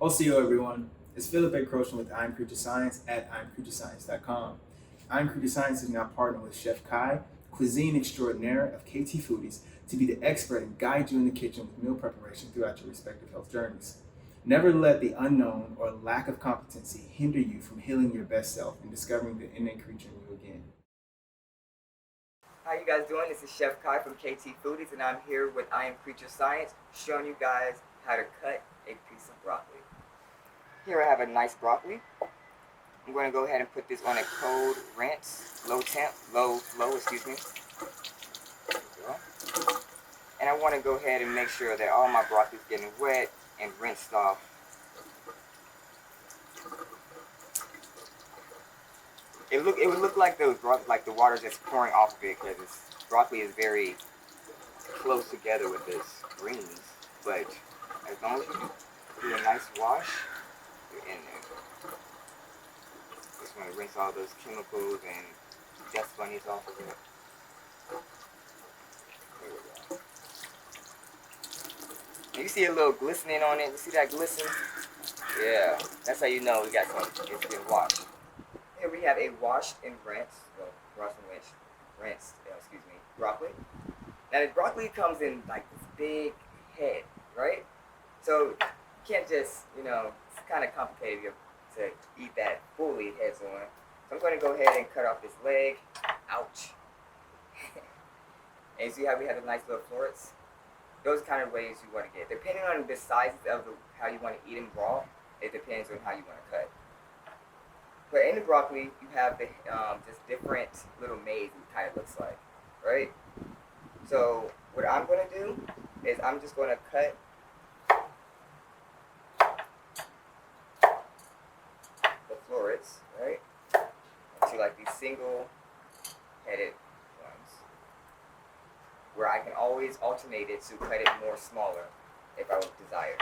OCO everyone, it's Philip Encroaching with iamCREATUREscience at iamCREATUREscience.com. iamCREATUREscience is now partnered with Chef Khai, cuisine extraordinaire of KT Foodies, to be the expert and guide you in the kitchen with meal preparation throughout your respective health journeys. Never let the unknown or lack of competency hinder you from healing your best self and discovering the innate creature in you again. How you guys doing? This is Chef Khai from KT Foodies, and I'm here with iamCREATUREscience, showing you guys how to cut a piece of broccoli. Here I have a nice broccoli. I'm going to go ahead and put this on a cold rinse, low flow, excuse me. There we go. And I want to go ahead and make sure that all my broccoli is getting wet and rinsed off. It would look like the water just pouring off of it, because this broccoli is very close together with this greens. But as long as you do a nice wash, you're in there. Just want to rinse all those chemicals and dust bunnies off of it. There we go. And you see a little glistening on it. You see that glisten? Yeah, that's how you know we got it's been washed. Here we have a washed and rinsed, broccoli. Now the broccoli comes in like this big head, right? So you can't just, it's kind of complicated to eat that fully heads on. So I'm going to go ahead and cut off this leg. Ouch. And you see how we have the nice little florets? Those kind of ways you want to get. Depending on the size of how you want to eat them raw, it depends on how you want to cut. But in the broccoli, you have the just different little maze it kind of looks like, right? So what I'm going to do is I'm just going to cut the florets, right, into like these single-headed ones, where I can always alternate it to cut it more smaller if I would desire.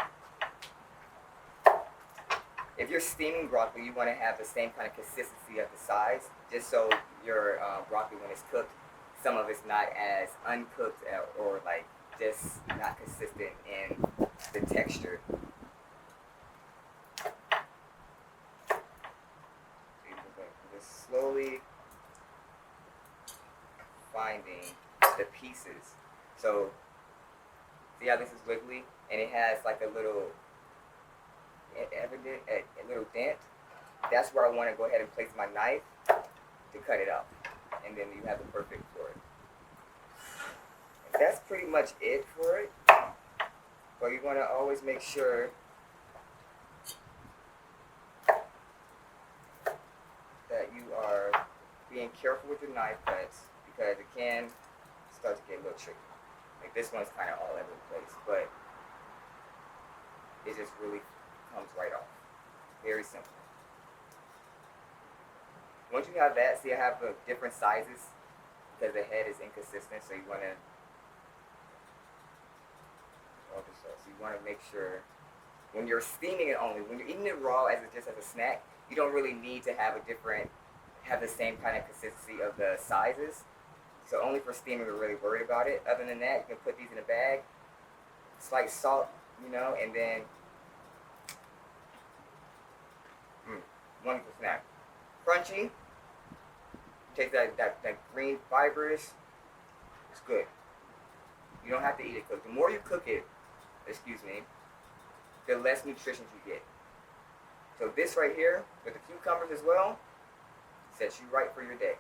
If you're steaming broccoli, you want to have the same kind of consistency of the size, just so your broccoli, when it's cooked, some of it's not as uncooked or like just not consistent in the texture. So you're just slowly finding the pieces. So see how this is wiggly, and it has like a little dent. That's where I want to go ahead and place my knife to cut it up, and then you have the perfect floret. And that's pretty much it for it. But you want to always make sure that you are being careful with your knife cuts, because it can start to get a little tricky. Like this one's kind of all over the place, but it just really comes right off. Very simple. Once you have that, see I have the different sizes because the head is inconsistent, so you want to make sure when you're steaming it only, when you're eating it raw just as a snack, you don't really need to have the same kind of consistency of the sizes. So only for steaming we're really worried about it. Other than that, you can put these in a bag, slight salt, and then wonderful snack. Crunchy. Take that green fibers. It's good. You don't have to eat it cooked. The more you cook it, the less nutrition you get. So this right here, with the cucumbers as well, sets you right for your day.